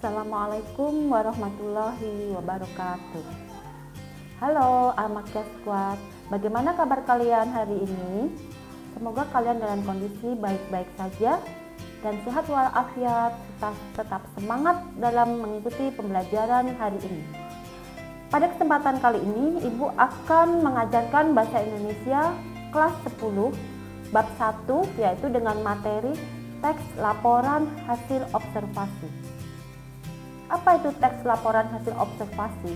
Assalamualaikum warahmatullahi wabarakatuh. Halo Almakia Squad, bagaimana kabar kalian hari ini? Semoga kalian dalam kondisi baik-baik saja dan sehat walafiat, tetap semangat dalam mengikuti pembelajaran hari ini. Pada kesempatan kali ini, Ibu akan mengajarkan Bahasa Indonesia kelas 10 bab 1, yaitu dengan materi teks laporan hasil observasi. Apa itu teks laporan hasil observasi?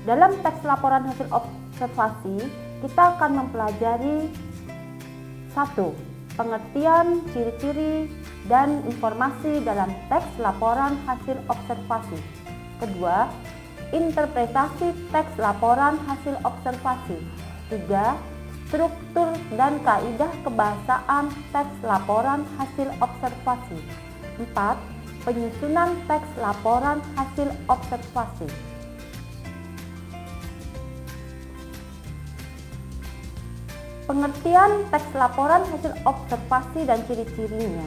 Dalam teks laporan hasil observasi, kita akan mempelajari 1. Pengertian, ciri-ciri, dan informasi dalam teks laporan hasil observasi. 2. Interpretasi teks laporan hasil observasi. 3. Struktur dan kaidah kebahasaan teks laporan hasil observasi. 4. Penyusunan teks laporan hasil observasi. Pengertian teks laporan hasil observasi dan ciri-cirinya.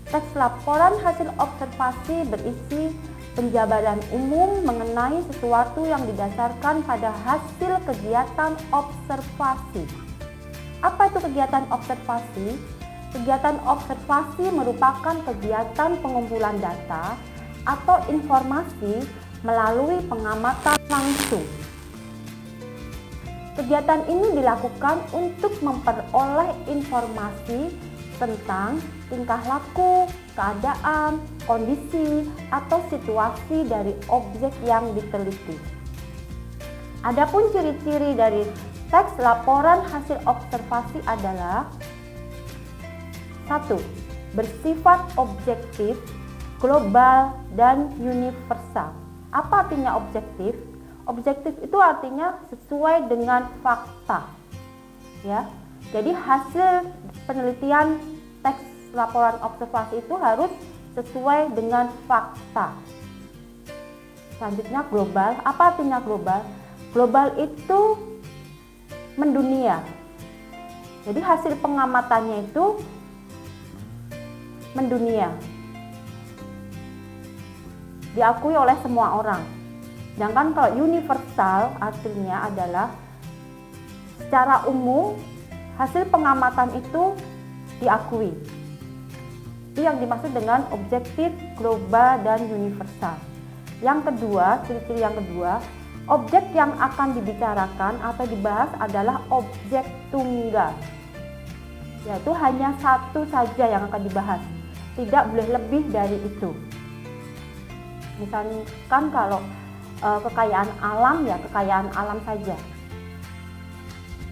Teks laporan hasil observasi berisi penjabaran umum mengenai sesuatu yang didasarkan pada hasil kegiatan observasi. Apa itu kegiatan observasi? Kegiatan observasi merupakan kegiatan pengumpulan data atau informasi melalui pengamatan langsung. Kegiatan ini dilakukan untuk memperoleh informasi tentang tingkah laku, keadaan, kondisi, atau situasi dari objek yang diteliti. Adapun ciri-ciri dari teks laporan hasil observasi adalah 1. Bersifat objektif, global, dan universal. Apa artinya objektif? Objektif itu artinya sesuai dengan fakta. Ya. Jadi hasil penelitian teks laporan observasi itu harus sesuai dengan fakta. Selanjutnya global. Apa artinya global? Global itu mendunia. Jadi hasil pengamatannya itu mendunia, diakui oleh semua orang. Sedangkan kalau universal artinya adalah secara umum hasil pengamatan itu diakui. Itu yang dimaksud dengan objektif, global, dan universal. Yang kedua, ciri-ciri yang kedua, objek yang akan dibicarakan atau dibahas adalah objek tunggal, yaitu hanya satu saja yang akan dibahas. Tidak boleh lebih dari itu. Misalkan kalau kekayaan alam, ya kekayaan alam saja.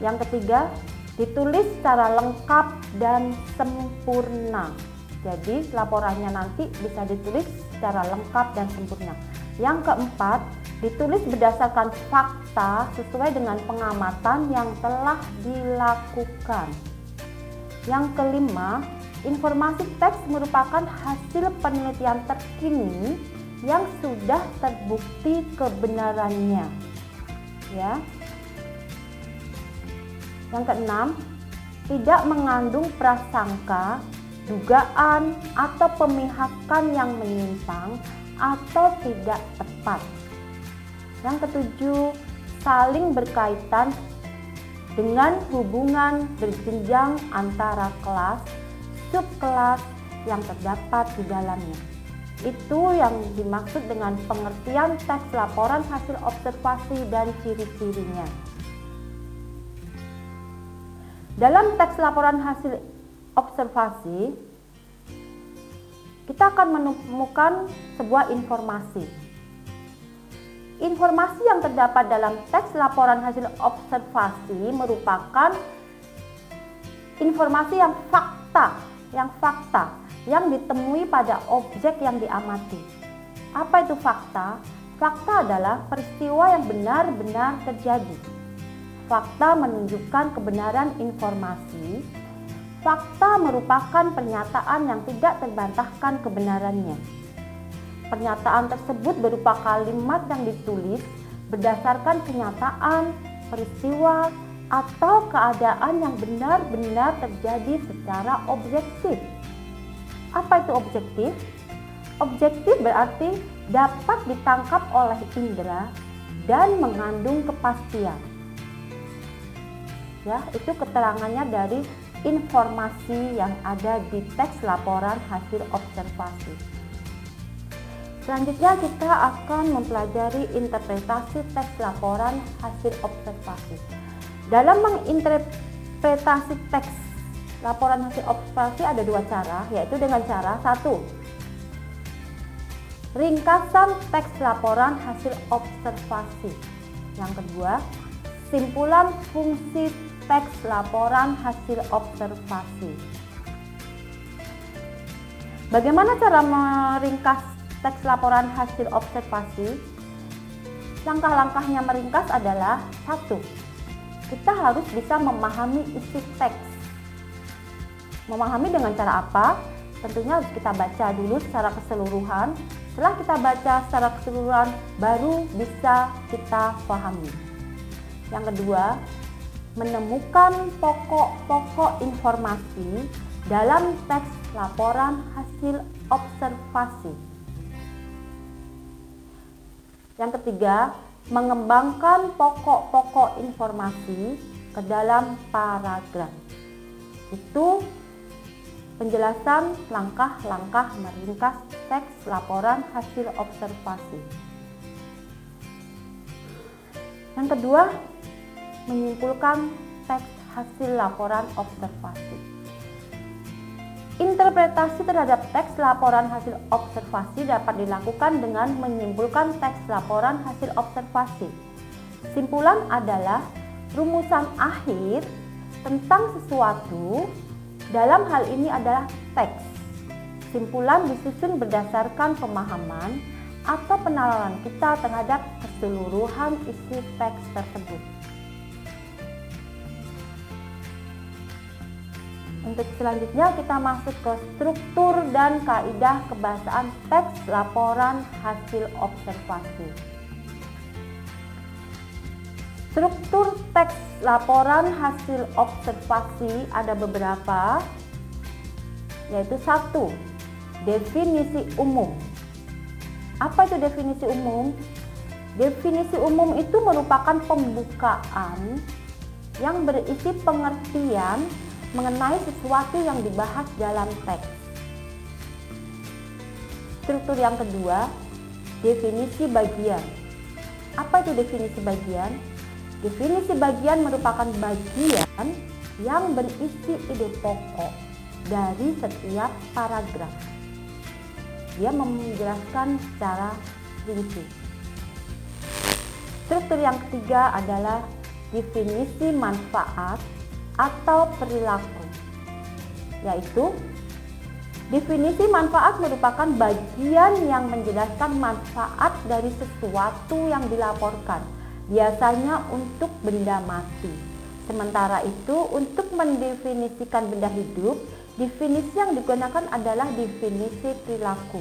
Yang ketiga, ditulis secara lengkap dan sempurna. Jadi laporannya nanti bisa ditulis secara lengkap dan sempurna. Yang keempat, ditulis berdasarkan fakta sesuai dengan pengamatan yang telah dilakukan. Yang kelima, informasi teks merupakan hasil penelitian terkini yang sudah terbukti kebenarannya. Ya. Yang keenam, tidak mengandung prasangka, dugaan, atau pemihakan yang menyimpang atau tidak tepat. Yang ketujuh, saling berkaitan dengan hubungan berjenjang antara kelas, subkelas yang terdapat di dalamnya. Itu yang dimaksud dengan pengertian teks laporan hasil observasi dan ciri-cirinya. Dalam teks laporan hasil observasi, kita akan menemukan sebuah informasi. Informasi yang terdapat dalam teks laporan hasil observasi merupakan informasi yang fakta yang ditemui pada objek yang diamati. Apa itu fakta? Fakta adalah peristiwa yang benar-benar terjadi. Fakta menunjukkan kebenaran informasi. Fakta merupakan pernyataan yang tidak terbantahkan kebenarannya. Pernyataan tersebut berupa kalimat yang ditulis berdasarkan kenyataan, peristiwa, atau keadaan yang benar-benar terjadi secara objektif. Apa itu objektif? Objektif berarti dapat ditangkap oleh indera dan mengandung kepastian. Ya, itu keterangannya dari informasi yang ada di teks laporan hasil observasi. Selanjutnya kita akan mempelajari interpretasi teks laporan hasil observasi. Dalam menginterpretasi teks laporan hasil observasi ada dua cara, yaitu dengan cara satu, ringkasan teks laporan hasil observasi. Yang kedua, simpulan fungsi teks laporan hasil observasi. Bagaimana cara meringkas teks laporan hasil observasi? Langkah-langkahnya meringkas adalah satu, kita harus bisa memahami isi teks. Memahami dengan cara apa? Tentunya harus kita baca dulu secara keseluruhan. Setelah kita baca secara keseluruhan, baru bisa kita pahami. Yang kedua, menemukan pokok-pokok informasi dalam teks laporan hasil observasi. Yang ketiga, mengembangkan pokok-pokok informasi ke dalam paragraf. Itu penjelasan langkah-langkah meringkas teks laporan hasil observasi. Yang kedua, menyimpulkan teks hasil laporan observasi. Interpretasi terhadap teks laporan hasil observasi dapat dilakukan dengan menyimpulkan teks laporan hasil observasi. Simpulan adalah rumusan akhir tentang sesuatu, dalam hal ini adalah teks. Simpulan disusun berdasarkan pemahaman atau penalaran kita terhadap keseluruhan isi teks tersebut. Untuk selanjutnya kita masuk ke struktur dan kaidah kebahasaan teks laporan hasil observasi. Struktur teks laporan hasil observasi ada beberapa, yaitu satu, definisi umum. Apa itu definisi umum? Definisi umum itu merupakan pembukaan yang berisi pengertian mengenai sesuatu yang dibahas dalam teks. Struktur yang kedua, definisi bagian. Apa itu definisi bagian? Definisi bagian merupakan bagian yang berisi ide pokok dari setiap paragraf. Dia menjelaskan secara rinci. Struktur yang ketiga adalah definisi manfaat atau perilaku, yaitu definisi manfaat merupakan bagian yang menjelaskan manfaat dari sesuatu yang dilaporkan, biasanya untuk benda mati. Sementara itu, untuk mendefinisikan benda hidup, definisi yang digunakan adalah definisi perilaku.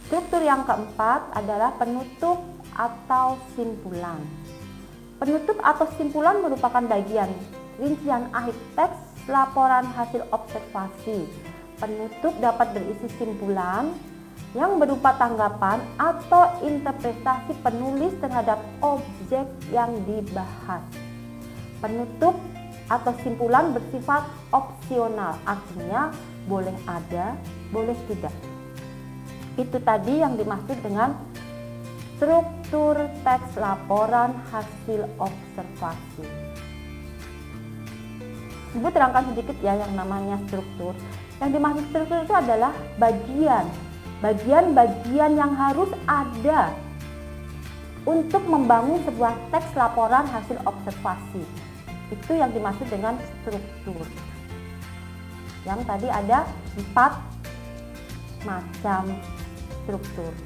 Struktur yang keempat adalah penutup atau simpulan. Penutup atau simpulan merupakan bagian rincian akhir teks laporan hasil observasi. Penutup dapat berisi simpulan yang berupa tanggapan atau interpretasi penulis terhadap objek yang dibahas. Penutup atau simpulan bersifat opsional, artinya boleh ada, boleh tidak. Itu tadi yang dimaksud dengan struktur teks laporan hasil observasi. Ibu terangkan sedikit ya yang namanya struktur. Yang dimaksud struktur itu adalah bagian-bagian yang harus ada untuk membangun sebuah teks laporan hasil observasi. Itu yang dimaksud dengan struktur. Yang tadi ada 4 macam struktur.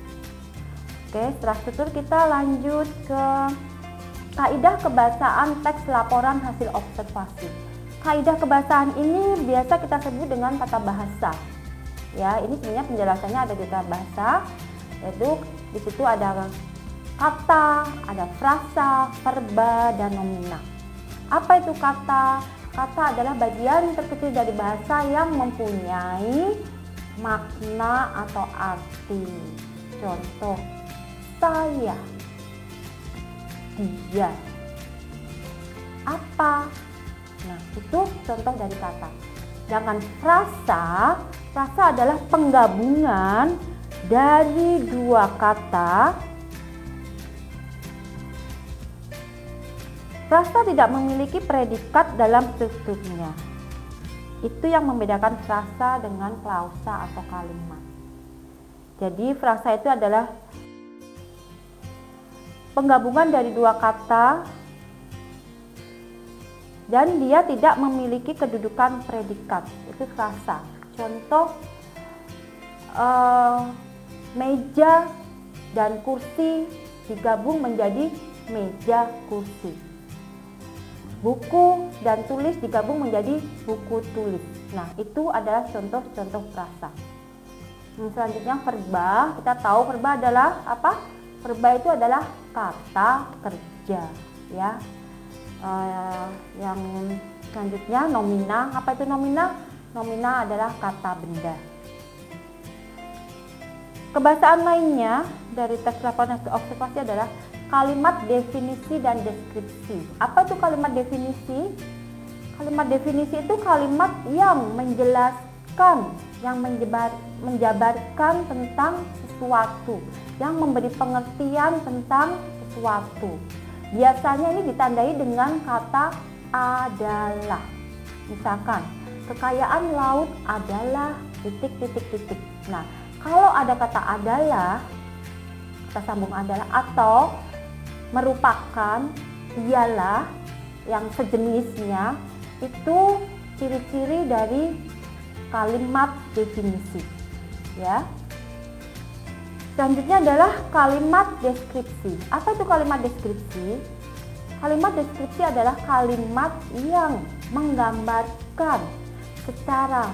Oke, setelah struktur kita lanjut ke kaidah kebahasaan teks laporan hasil observasi. Kaidah kebahasaan ini biasa kita sebut dengan tata bahasa. Ya, ini sebenarnya penjelasannya ada di tata bahasa, yaitu di situ ada kata, ada frasa, verba, dan nomina. Apa itu kata? Kata adalah bagian terkecil dari bahasa yang mempunyai makna atau arti. Contoh, saya, dia, apa. Nah, itu contoh dari kata. Sedangkan frasa adalah penggabungan dari dua kata. Frasa tidak memiliki predikat dalam strukturnya. Itu yang membedakan frasa dengan klausa atau kalimat. Jadi frasa itu adalah penggabungan dari dua kata dan dia tidak memiliki kedudukan predikat. Itu frasa. Contoh, meja dan kursi digabung menjadi meja kursi. Buku dan tulis digabung menjadi buku tulis. Nah, itu adalah contoh-contoh frasa. Selanjutnya verba. Kita tahu verba adalah apa? Verba itu adalah kata kerja, ya. Yang selanjutnya nomina. Apa itu nomina? Nomina adalah kata benda. Kebahasaan lainnya dari teks laporan hasil observasi adalah kalimat definisi dan deskripsi. Apa itu kalimat definisi? Kalimat definisi itu kalimat yang menjelaskan, yang menjabarkan tentang sesuatu, yang memberi pengertian tentang sesuatu. Biasanya ini ditandai dengan kata adalah. Misalkan, kekayaan laut adalah titik. Nah, kalau ada kata adalah, kata sambung adalah, atau merupakan, ialah, yang sejenisnya, itu ciri-ciri dari kalimat definisi, ya. Selanjutnya adalah kalimat deskripsi. Apa itu kalimat deskripsi? Kalimat deskripsi adalah kalimat yang menggambarkan secara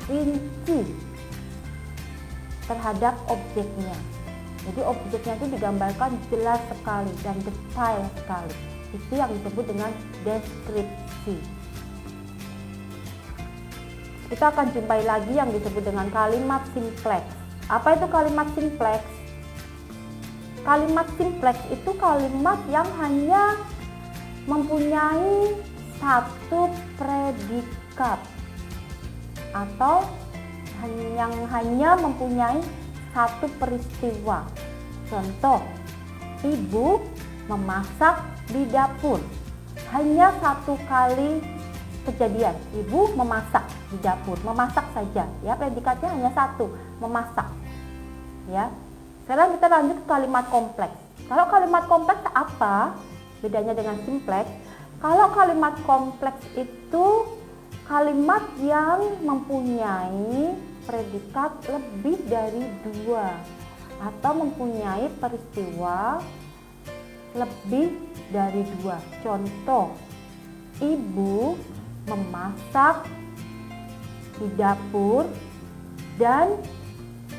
rinci terhadap objeknya. Jadi objeknya itu digambarkan jelas sekali dan detail sekali. Itu yang disebut dengan deskripsi. Kita akan jumpai lagi yang disebut dengan kalimat simpleks. Apa itu kalimat simpleks? Kalimat simpleks itu kalimat yang hanya mempunyai satu predikat atau yang hanya mempunyai satu peristiwa. Contoh, ibu memasak di dapur. Hanya satu kali kejadian, ibu memasak di dapur, memasak saja, ya, predikatnya hanya satu, memasak, ya. Sekarang kita lanjut ke kalimat kompleks. Kalau kalimat kompleks apa bedanya dengan simpleks? Kalau kalimat kompleks itu kalimat yang mempunyai predikat lebih dari dua atau mempunyai peristiwa lebih dari dua. Contoh, ibu memasak di dapur dan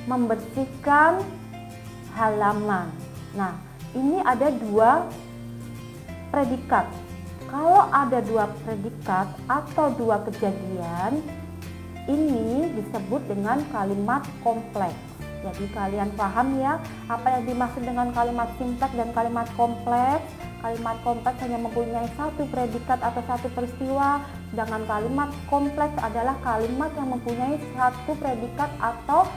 membersihkan halaman. Nah, ini ada dua predikat. Kalau ada dua predikat atau dua kejadian, ini disebut dengan kalimat kompleks. Jadi kalian paham ya apa yang dimaksud dengan kalimat simpleks dan kalimat kompleks. Kalimat kompleks hanya mempunyai satu predikat atau satu peristiwa, sedangkan kalimat kompleks adalah kalimat yang mempunyai satu predikat atau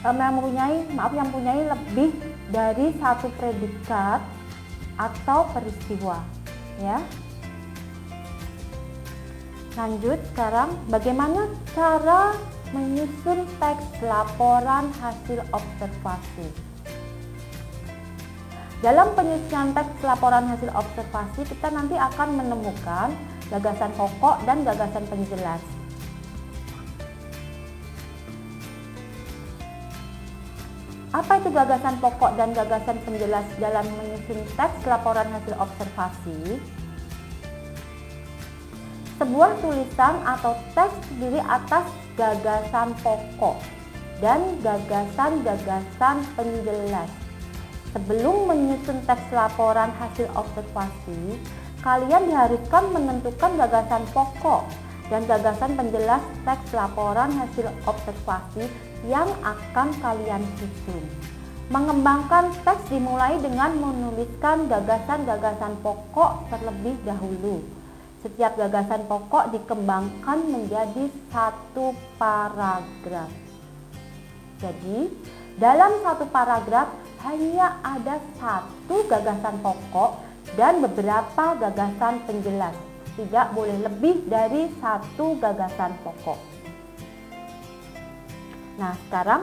yang mempunyai lebih dari satu predikat atau peristiwa, ya. Lanjut sekarang, bagaimana cara menyusun teks laporan hasil observasi. Dalam penyusunan teks laporan hasil observasi, kita nanti akan menemukan gagasan pokok dan gagasan penjelas. Apa itu gagasan pokok dan gagasan penjelas dalam menyusun teks laporan hasil observasi? Sebuah tulisan atau teks terdiri atas gagasan pokok dan gagasan-gagasan penjelas. Sebelum menyusun teks laporan hasil observasi, kalian diharuskan menentukan gagasan pokok dan gagasan penjelas teks laporan hasil observasi yang akan kalian susun. Mengembangkan teks dimulai dengan menuliskan gagasan-gagasan pokok terlebih dahulu. Setiap gagasan pokok dikembangkan menjadi satu paragraf. Jadi, dalam satu paragraf hanya ada satu gagasan pokok dan beberapa gagasan penjelas. Tidak boleh lebih dari satu gagasan pokok. Nah, sekarang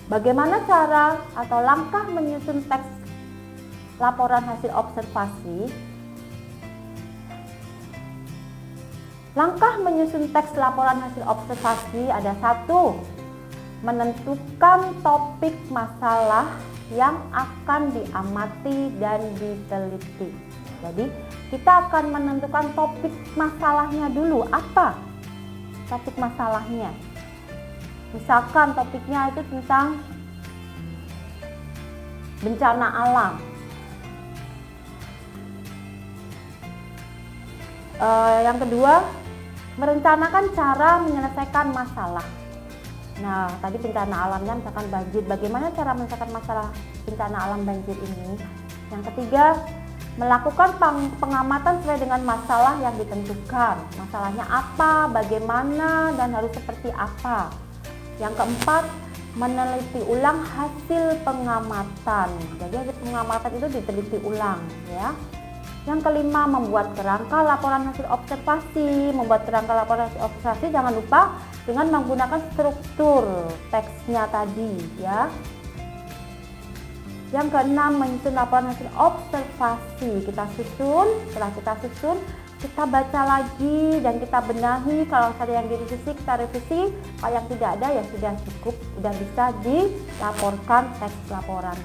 bagaimana cara atau langkah menyusun teks laporan hasil observasi? Langkah menyusun teks laporan hasil observasi ada 1. Menentukan topik masalah yang akan diamati dan diteliti. Jadi, kita akan menentukan topik masalahnya dulu. Apa topik masalahnya? Misalkan topiknya itu tentang bencana alam. Yang kedua, merencanakan cara menyelesaikan masalah. Nah, tadi bencana alamnya misalkan banjir. Bagaimana cara menyelesaikan masalah bencana alam banjir ini? Yang ketiga, melakukan pengamatan sesuai dengan masalah yang ditentukan. Masalahnya apa, bagaimana, dan harus seperti apa. Yang keempat, meneliti ulang hasil pengamatan. Jadi hasil pengamatan itu diteliti ulang, ya. Yang kelima, membuat kerangka laporan hasil observasi. Membuat kerangka laporan hasil observasi jangan lupa dengan menggunakan struktur teksnya tadi, ya. Yang keenam, menyusun laporan hasil observasi. Kita susun, setelah kita susun, kita baca lagi dan kita benahi. Kalau ada yang direvisi, kita revisi. Kalau yang tidak ada, ya sudah cukup, sudah bisa dilaporkan teks laporan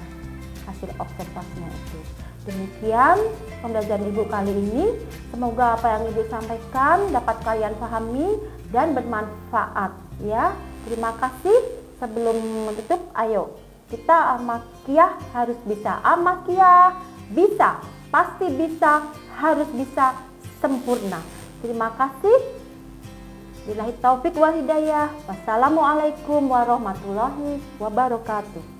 hasil observasinya itu. Demikian pembelajaran Ibu kali ini. Semoga apa yang Ibu sampaikan dapat kalian pahami dan bermanfaat, ya. Terima kasih. Sebelum menutup, ayo kita Al-Makiyah harus bisa. Al-Makiyah bisa, pasti bisa, harus bisa, sempurna. Terima kasih. Billahi taufik wal hidayah. Wassalamualaikum warahmatullahi wabarakatuh.